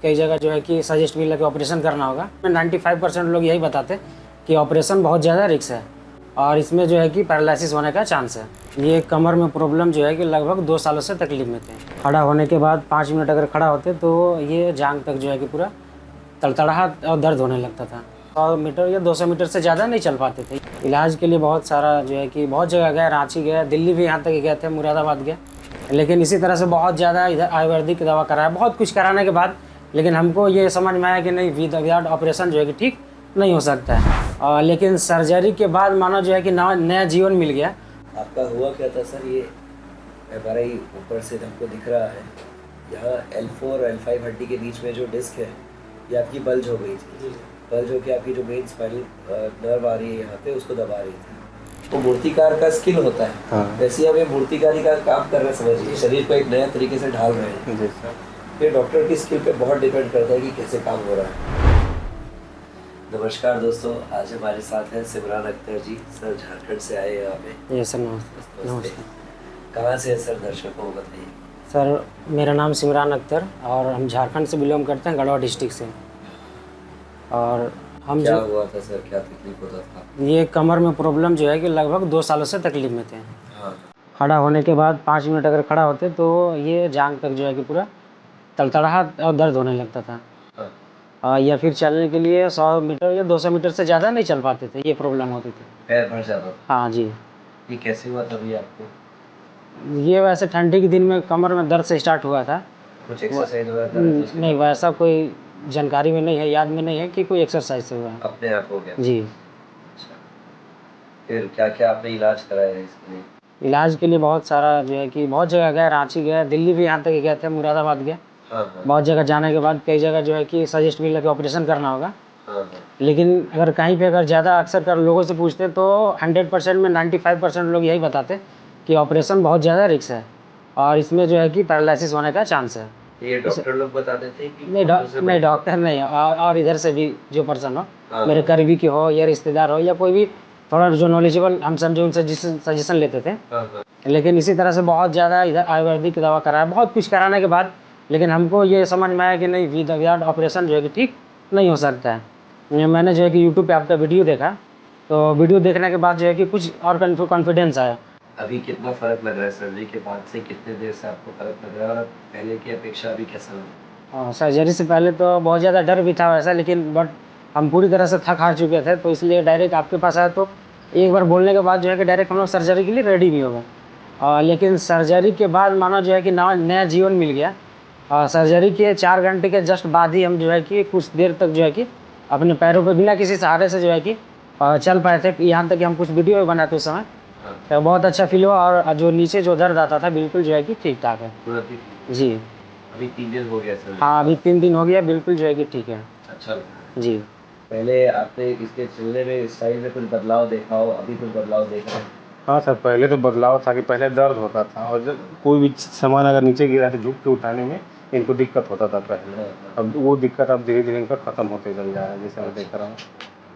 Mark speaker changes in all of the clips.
Speaker 1: कई जगह जो है कि सजेस्ट भी लगे ऑपरेशन करना होगा। 95% लोग यही बताते कि ऑपरेशन बहुत ज़्यादा रिस्क है और इसमें जो है कि पैरालिसिस होने का चांस है। ये कमर में प्रॉब्लम जो है कि लगभग 2 सालों से तकलीफ में थे। खड़ा होने के बाद 5 मिनट अगर खड़ा होते तो ये जांघ तक जो है कि पूरा तड़तड़ाहट और दर्द होने लगता था। 100 मीटर या 200 मीटर से ज़्यादा नहीं चल पाते थे। इलाज के लिए बहुत सारा जो है कि बहुत जगह गए, रांची गए, दिल्ली भी यहाँ तक गए थे, मुरादाबाद गए, लेकिन इसी तरह से बहुत ज़्यादा इधर आयुर्वेदिक दवा कराया, बहुत कुछ कराने के बाद लेकिन हमको ये समझ में आया कि नहीं, विदाउट ऑपरेशन जो है कि ठीक नहीं हो सकता है। लेकिन सर्जरी के बाद मानो जो है कि नया जीवन मिल गया।
Speaker 2: आपका हुआ क्या था सर? ये MRI ऊपर से हमको दिख रहा है, यहाँ L4 और L5 हड्डी के बीच में जो डिस्क है ये आपकी बल्ज हो गई थी। बल्ज हो के आपकी जो मेन स्पाइनल नर्व आ रही है यहाँ पे, उसको दबा रही थी। तो मूर्तिकार का स्किल होता है।
Speaker 3: हाँ।
Speaker 2: वैसे हमें मूर्तिकारी का काम कर रहे हैं, समझिए शरीर को एक नया तरीके से ढाल रहे हैं।
Speaker 3: जी सर।
Speaker 2: फिर डॉक्टर की स्किल पे बहुत डिपेंड करता है कि कैसे काम हो रहा है। नमस्कार दोस्तों, आज हमारे साथ हैं सिमरान अख्तर जी। सर झारखंड से आए यहाँ पे।
Speaker 1: ये सर नमस्ते। नमस्ते।
Speaker 2: कहाँ से है सर, दर्शकों को बताइए।
Speaker 1: सर मेरा नाम सिमरान अख्तर और हम झारखंड से बिलोंग करते हैं, गढ़वा डिस्ट्रिक्ट से। और हम
Speaker 2: क्या हुआ था सर, क्या तकलीफ होता था?
Speaker 1: ये कमर में प्रॉब्लम जो है कि लगभग 2 सालों से तकलीफ में थे।
Speaker 2: हाँ।
Speaker 1: खड़ा होने के बाद 5 मिनट अगर खड़ा होते तो ये जांघ तक जो है कि पूरा तड़तड़ाहट और दर्द होने लगता था। या फिर चलने के लिए 100 मीटर या 200 मीटर से ज़्यादा नहीं चल पाते थे, ये प्रॉब्लम होती थी।
Speaker 2: पैर भर जाता था।
Speaker 1: हाँ जी।
Speaker 2: ये कैसे हुआ था भैया आपको?
Speaker 1: ये वैसे ठंडी के दिन में कमर में दर्द से स्टार्ट हुआ था।
Speaker 2: कुछ एक्सरसाइज हुआ था?
Speaker 1: नहीं, वैसा कोई जानकारी में नहीं है, याद में नहीं है कि कोई एक्सरसाइज से हुआ है।
Speaker 2: अपने आप हो गया
Speaker 1: जी।
Speaker 2: अच्छा, फिर क्या क्या आपने इलाज कराया है इसके लिए?
Speaker 1: इलाज के लिए बहुत सारा जो है कि बहुत जगह गए, रांची गए, दिल्ली भी यहाँ तक गए थे, मुरादाबाद गए।
Speaker 2: हाँ हाँ।
Speaker 1: बहुत जगह जाने के बाद कई जगह जो है कि सजेस्ट भी लगे ऑपरेशन करना होगा।
Speaker 2: हाँ हाँ।
Speaker 1: लेकिन अगर कहीं पे अगर ज़्यादा अक्सर कर लोगों से पूछते तो 100% में 95% लोग यही बताते कि ऑपरेशन बहुत ज़्यादा रिस्क है और इसमें जो है कि पैरालिसिस होने का चांस है।
Speaker 2: ये डॉक्टर लोग बताते थे कि
Speaker 1: नहीं, डॉक्टर नहीं, और इधर से भी जो पर्सन हो,
Speaker 2: हाँ।
Speaker 1: मेरे करीबी के हो या रिश्तेदार हो या कोई भी थोड़ा जो नॉलेजेबल हम समझे, उनसे सजेशन लेते थे।
Speaker 2: हाँ हाँ।
Speaker 1: लेकिन इसी तरह से बहुत ज़्यादा इधर आयुर्वेदिक दवा कराया, बहुत कुछ कराने के बाद लेकिन हमको ये समझ में आया कि नहीं, विदाउट ऑपरेशन जो है कि ठीक नहीं हो सकता है। मैंने जो है कि यूट्यूब पे आपका वीडियो देखा, तो वीडियो देखने के बाद जो है कि कुछ और कॉन्फिडेंस आया।
Speaker 2: अभी कितना फर्क लग रहा है सर्जरी के बाद से? कितने देर से आपको फर्क लग रहा है और पहले की अपेक्षा अभी कैसा लग रहा है?
Speaker 1: सर्जरी से पहले तो बहुत ज़्यादा डर भी था वैसा, लेकिन बट हम पूरी तरह से थक हार चुके थे, तो इसलिए डायरेक्ट आपके पास आया। तो एक बार बोलने के बाद जो है कि डायरेक्ट हम लोग सर्जरी के लिए रेडी भी हो गए। लेकिन सर्जरी के बाद मानो जो है कि नया जीवन मिल गया। सर्जरी के 4 घंटे के जस्ट बाद ही हम जो है कि कुछ देर तक जो है कि अपने पैरों पे बिना किसी सहारे से जो है कि चल पाए थे। यहाँ तक कि हम कुछ वीडियो भी बनाते उस समय। तो बहुत अच्छा फील हुआ और जो नीचे जो दर्द आता था बिल्कुल जो है कि ठीक ठाक है। जी।
Speaker 2: अभी 3 दिन हो गया सर?
Speaker 1: हाँ, अभी 3 दिन हो गया, बिल्कुल जो है कि ठीक है।
Speaker 2: अच्छा
Speaker 1: जी।
Speaker 2: पहले आपने इसके चलने में, स्टाइल में कुछ बदलाव देखा हो, अभी कुछ बदलाव देख रहे हैं?
Speaker 3: हाँ सर, पहले तो बदलाव था कि पहले दर्द होता था और जब कोई भी सामान अगर नीचे गिरा तो झुक के उठाने में इनको दिक्कत होता था पहले। अब वो दिक्कत अब धीरे धीरे इनका ख़त्म होते चल जा रहा है, जैसे मैं देख रहा हूँ।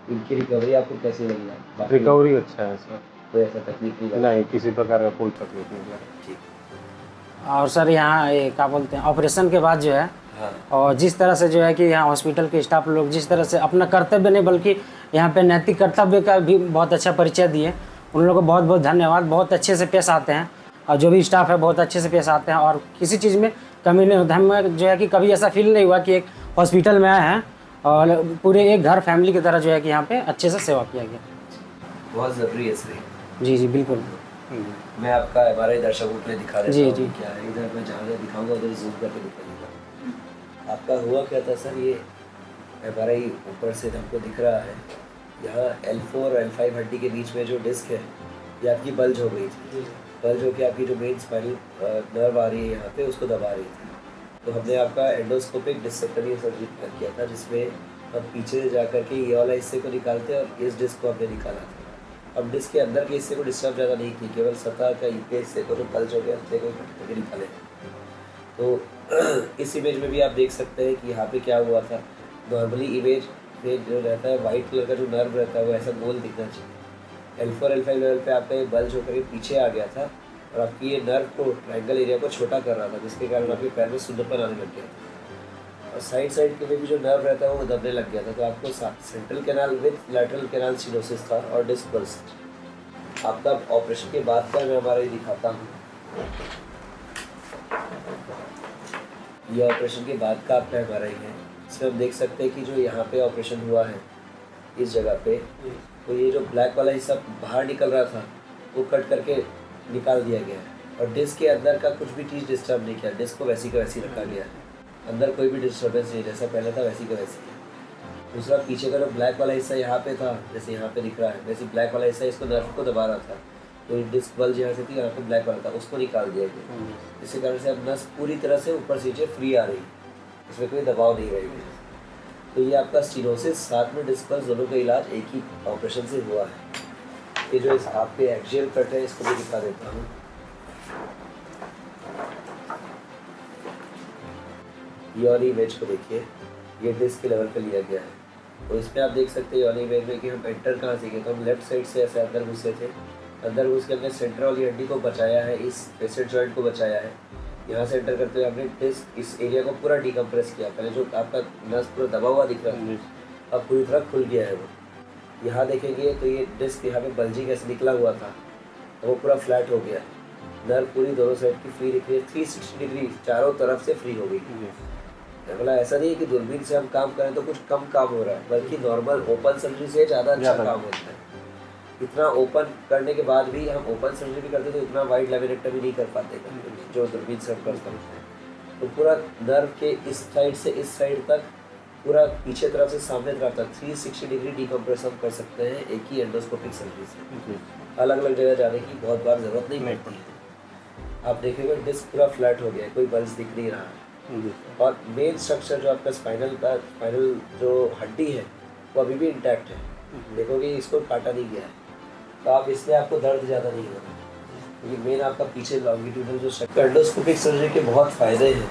Speaker 2: इनकी रिकवरी आपको कैसी लगी है?
Speaker 3: रिकवरी अच्छा है सर,
Speaker 2: कोई ऐसा तकलीफ नहीं?
Speaker 3: नहीं किसी प्रकार का कोई तकलीफ नहीं है।
Speaker 2: ठीक।
Speaker 1: और सर यहाँ ये क्या बोलते हैं, ऑपरेशन के बाद जो है
Speaker 2: हाँ।
Speaker 1: और जिस तरह से जो है कि यहाँ हॉस्पिटल के स्टाफ लोग जिस तरह से अपना कर्तव्य नहीं बल्कि यहाँ पे नैतिक कर्तव्य का भी बहुत अच्छा परिचय दिए, उन लोगों को बहुत बहुत धन्यवाद। बहुत अच्छे से पेश आते हैं और जो भी स्टाफ है बहुत अच्छे से पेश आते हैं और किसी चीज़ में कमी नहीं होता। हमें जो है कि कभी ऐसा फील नहीं हुआ कि एक हॉस्पिटल में आए हैं और पूरे एक घर फैमिली की तरह जो है कि यहाँ पे अच्छे से सेवा किया गया।
Speaker 2: बहुत ज़रूरी है सर।
Speaker 1: जी जी बिल्कुल।
Speaker 2: मैं आपका MRI दर्शकों के लिए दिखा देता
Speaker 1: जी,
Speaker 2: हूँ
Speaker 1: जी।
Speaker 2: क्या है। इधर मैं जहाँ दिखाऊंगा उधर जूम करके दिखाऊंगा। आपका हुआ क्या था सर? ये MRI ऊपर से हमको दिख रहा है, यहाँ L4 और L5 हड्डी के बीच में जो डिस्क है ये आपकी बल्ज हो गई थी। बल्ज हो के आपकी जो मेन स्पाइनल नर्व आ रही है यहाँ पे, उसको दबा रही थी। तो हमने आपका एंडोस्कोपिक डिसेक्टमी सर्जरी किया था, जिसमें हम पीछे से जा करके ये वाला हिस्से को निकालते हैं और इस डिस्क को हमने निकाला था। अब डिस्क के अंदर के हिस्से को डिस्टर्ब ज़्यादा नहीं की, केवल सतह का के हिस्से को जो बल्ज हो गया उससे को कट करके निकाले। तो इस इमेज में भी आप देख सकते हैं कि यहाँ पे क्या हुआ था। नॉर्मली इमेज में जो रहता है वाइट कलर का जो नर्व रहता है वो ऐसा गोल दिखना चाहिए। L4 L5 लेवल पे आपका ये बल्ज होकर के पीछे आ गया था और आपकी ये नर्व को ट्रायंगल एरिया को छोटा कर रहा था, जिसके कारण आपके पैर में सुंदरपन आने लग गया था। और साइड के में भी जो नर्व रहता है वो दबने लग गया था, तो आपको central canal with lateral canal stenosis था और डिस्क बर्स्ट। आपका ऑपरेशन के बाद का मैं हमारा ही दिखाता हूँ। ये ऑपरेशन के बाद का आपका हमारा ही है। इसमें हम देख सकते हैं कि जो यहाँ पे ऑपरेशन हुआ है इस जगह पे, तो ये जो ब्लैक वाला हिस्सा बाहर निकल रहा था वो कट करके निकाल दिया गया है और डिस्क के अंदर का कुछ भी चीज़ डिस्टर्ब नहीं किया, डिस्क को वैसी का वैसी रखा गया है, अंदर कोई भी डिस्टर्बेंस नहीं, जैसा पहले था वैसी का वैसी है। दूसरा पीछे का जो ब्लैक वाला हिस्सा यहाँ पे था, जैसे यहाँ पे दिख रहा है, वैसे ब्लैक वाला हिस्सा इसको नर्व को दबा रहा था, तो डिस्क बल्ज यहाँ से थी, यहाँ पे ब्लैक वाला था, उसको निकाल दिया गया। इसी कारण से अब नस पूरी तरह से ऊपर से नीचे फ्री आ रही, इसमें कोई दबाव नहीं रहेगी। तो ये आपका स्टीनोसिस साथ में डिस्क बल्ज दोनों का इलाज एक ही ऑपरेशन से हुआ है। ये जो इस आपके एक्सियल कट है इसको भी दिखा देता हूँ। योनी वेज को देखिए, ये डिस्क के लेवल पे लिया गया है। तो इसमें आप देख सकते हैं योनी वेज में कि हम एंटर कहाँ से गए, तो हम लेफ्ट साइड से ऐसे अंदर घुसे थे, अंदर घुस के हमने सेंटर वाली हड्डी को बचाया है, इस फेसेट जॉइंट को बचाया है। यहाँ से एंटर करते हुए हमने डिस्क इस एरिया को पूरा डिकम्प्रेस किया। पहले जो आपका नस पूरा दबा हुआ दिख रहा था अब पूरी तरह खुल गया है वो। यहाँ देखेंगे तो ये डिस्क यहाँ पे बल्जिंग ऐसे निकला हुआ था, वो पूरा फ्लैट हो गया। नर्व पूरी दोनों साइड की फ्री दिख रही है, 360 डिग्री चारों तरफ से फ्री हो गई। मतलब ऐसा नहीं है कि दूरबीन से हम काम करें तो कुछ कम काम हो रहा है, बल्कि नॉर्मल ओपन सर्जरी से ज़्यादा अच्छा काम होता है। इतना ओपन करने के बाद भी हम ओपन सर्जरी भी करते तो इतना वाइड लेमिनेक्टमी नहीं कर पाते जो दूरबीन से हम कर सकते हैं। तो पूरा नर्व के इस साइड से इस साइड तक, पूरा पीछे तरफ से सामने तरफ तक 360 डिग्री डिकम्प्रेस हम कर सकते हैं एक ही एंडोस्कोपिक सर्जरी से। अलग अलग जगह जाने की बहुत बार ज़रूरत नहीं पड़ती है। आप देखेंगे डिस्क पूरा फ्लैट हो गया, कोई बल्ज दिख नहीं रहा है। और मेन स्ट्रक्चर जो आपका स्पाइनल जो हड्डी है वो अभी भी इंटैक्ट है। देखोगे इसको काटा नहीं गया है, तो आप इसलिए आपको दर्द ज़्यादा नहीं होगा, क्योंकि मेन आपका पीछे लॉन्गिट्यूडल जो एंडोस्कोपिक सर्जरी के बहुत फ़ायदे हैं।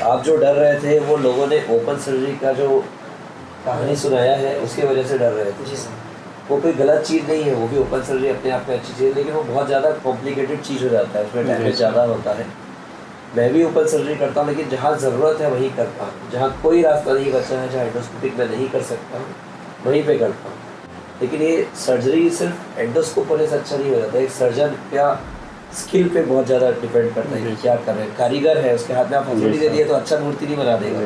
Speaker 2: आप जो डर रहे थे वो लोगों ने ओपन सर्जरी का जो कहानी सुनाया है उसकी वजह से डर रहे थे।
Speaker 1: जी सर।
Speaker 2: वो कोई गलत चीज़ नहीं है, वो भी ओपन सर्जरी अपने आप में अच्छी चीज़ है, लेकिन वो बहुत ज़्यादा कॉम्प्लिकेटेड चीज़ हो जाता है, उसमें डैमेज ज़्यादा होता है। मैं भी ओपन सर्जरी करता हूँ, लेकिन जहाँ ज़रूरत है वहीं करता हूँ, जहाँ कोई रास्ता नहीं बचा है, जहाँ एंडोस्कोपिक मैं नहीं कर सकता हूँ वहीं पे करता हूँ। लेकिन ये सर्जरी सिर्फ एंडोस्कोप होने से अच्छा नहीं हो जाता है, एक सर्जन क्या स्किल पे बहुत ज़्यादा डिपेंड करता है कि क्या कर रहे हैं। कारीगर है, उसके हाथ में आप हथौड़ी दे दिए तो अच्छा मूर्ति नहीं बना देगा,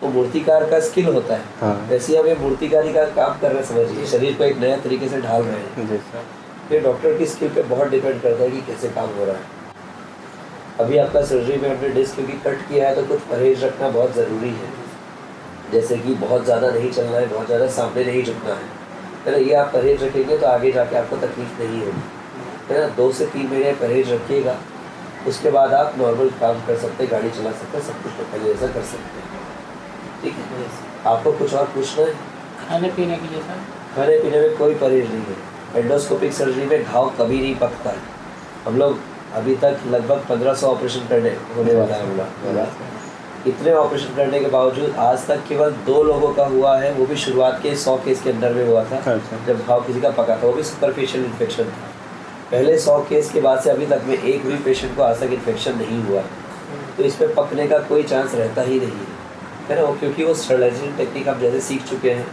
Speaker 2: वो मूर्तिकार का स्किल होता है। वैसे हम ये मूर्तिकारी का काम कर रहे हैं, समझिए शरीर को एक नया तरीके से ढाल रहे हैं। फिर डॉक्टर की स्किल पे बहुत डिपेंड करता है कि कैसे काम हो रहा है। अभी आपका सर्जरी में हमने डिस्क क्योंकि कट किया है तो कुछ परहेज रखना बहुत ज़रूरी है, जैसे कि बहुत ज़्यादा नहीं चलना है, बहुत ज़्यादा सामने नहीं झुकना है ना। ये आप परहेज रखेंगे तो आगे जाके आपको तकलीफ नहीं होगी, है ना। 2 से 3 महीने परहेज रखिएगा, उसके बाद आप नॉर्मल काम कर सकते हैं, गाड़ी चला सकते हैं, सब कुछ पहले जैसा कर सकते हैं। ठीक है, आपको कुछ और पूछना है?
Speaker 1: खाने पीने के लिए सर?
Speaker 2: खाने पीने में कोई परहेज नहीं है। एंडोस्कोपिक सर्जरी में घाव कभी नहीं पकता है। हम लोग अभी तक लगभग 1500 ऑपरेशन होने वाला है हम लोग। इतने ऑपरेशन करने के बावजूद आज तक केवल 2 लोगों का हुआ है, वो भी शुरुआत के 100 केस के अंदर में हुआ था। जब घाव किसी का पका था, वो भी सुपरफिशियल इन्फेक्शन था। पहले 100 केस के बाद से अभी तक में एक भी पेशेंट को आज तक इन्फेक्शन नहीं हुआ, तो इस पर पकने का कोई चांस रहता ही नहीं है ना। क्योंकि वो स्टरलाइजेशन टेक्निक आप जैसे सीख चुके हैं,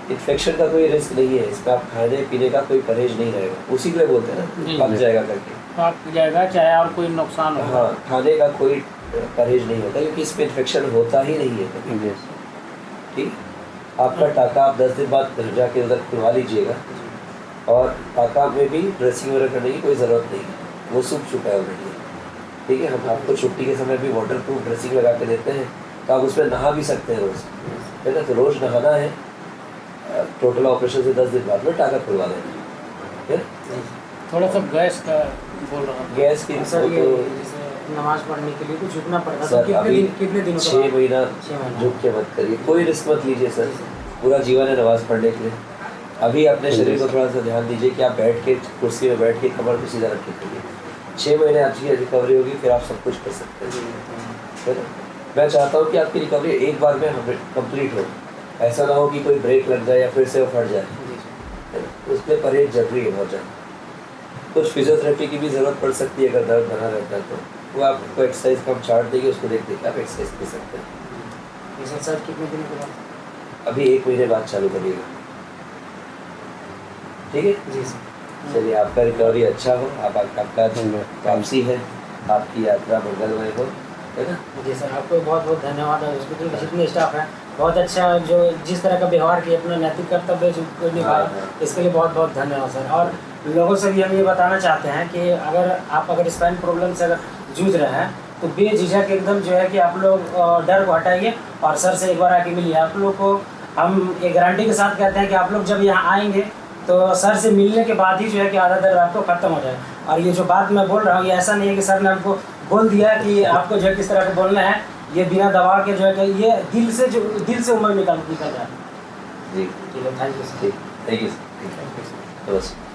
Speaker 2: इन्फेक्शन का कोई रिस्क नहीं है, इसमें आप खाने पीने का कोई परहेज नहीं रहेगा। उसी के लिए बोलते हैं ना पक जाएगा करके,
Speaker 1: पक जाएगा चाहे और कोई नुकसान हो।
Speaker 2: हाँ, खाने का कोई परहेज नहीं होता, क्योंकि इसमें इन्फेक्शन होता ही नहीं है। ठीक, आपका टाका आप 10 दिन बाद घर जाके उधर खुलवा लीजिएगा, और टाका में भी ड्रेसिंग वगैरह करने की कोई ज़रूरत नहीं है, वो सूख चुका है ऑलरेडी। ठीक है, हम आपको छुट्टी के समय भी वाटर प्रूफ ड्रेसिंग लगा के देते हैं, तो आप उसमें नहा भी सकते हैं रोज़, है ना। तो रोज़ नहाना है, टोटल ऑपरेशन से 10 दिन बाद में टाका खुलवा देना है।
Speaker 1: थोड़ा सा गैस का बोल रहा हूँ,
Speaker 2: गैस की
Speaker 1: सर ये नमाज पढ़ने के लिए कुछ झुकना पड़ता है
Speaker 2: सर, अभी
Speaker 1: कितने दिनों
Speaker 2: 6 महीना झुक के मत करिए, कोई रिस्क मत लीजिए सर, पूरा जीवन है नमाज़ पढ़ने के लिए। अभी अपने शरीर को थोड़ा सा ध्यान दीजिए कि आप बैठ के कुर्सी में बैठ के कमर को सीधा रख के करिए। 6 महीने आपकी रिकवरी होगी, फिर आप सब कुछ कर सकते हैं, है ना। मैं चाहता हूँ कि आपकी रिकवरी एक बार में कंप्लीट हो, ऐसा ना हो कि कोई ब्रेक लग जाए या फिर से वो फट जाए, है ना। उसमें परहेज जरूरी है बहुत ज़्यादा। कुछ फिजियोथेरेपी की भी ज़रूरत पड़ सकती है, अगर दर्द बना रहता है तो वो आपको एक्सरसाइज का हम चार्ट देंगे, उसको देख के आप एक्सरसाइज कर सकते हैं।
Speaker 1: एक्सरसाइज कितने दिन के बाद?
Speaker 2: अभी 1 महीने बाद चालू करिएगा, ठीक है?
Speaker 1: जी सर।
Speaker 2: चलिए, आपका रिकवरी अच्छा हो, आपका वापसी है, आपकी यात्रा मंगलमय हो, है ना?
Speaker 1: जी सर, आपको बहुत बहुत धन्यवाद। और हॉस्पिटल के जितने स्टाफ हैं बहुत अच्छा, जो जिस तरह का व्यवहार किया, अपना नैतिक कर्तव्य जो निभाया,
Speaker 2: हाँ।
Speaker 1: इसके लिए बहुत बहुत धन्यवाद सर। और लोगों से भी हम ये बताना चाहते हैं कि अगर स्पाइन प्रॉब्लम से अगर जूझ रहे हैं तो बेझिझक एकदम जो है कि आप लोग डर को हटाइए और सर से एक बार आके मिलिए। आप लोग को हम एक गारंटी के साथ कहते हैं कि आप लोग जब यहाँ आएंगे तो सर से मिलने के बाद ही जो है कि आधा दर्द आपको खत्म हो जाए। और ये जो बात मैं बोल रहा हूँ, ये ऐसा नहीं है कि सर ने हमको बोल दिया कि आपको जो है किस तरह का बोलना है, ये बिना दबाव के जो है कि ये दिल से उम्र निकल जाए।
Speaker 2: जी,
Speaker 1: ठीक है, थैंक यू सर।
Speaker 2: ठीक, थैंक यू सर, नमस्कार।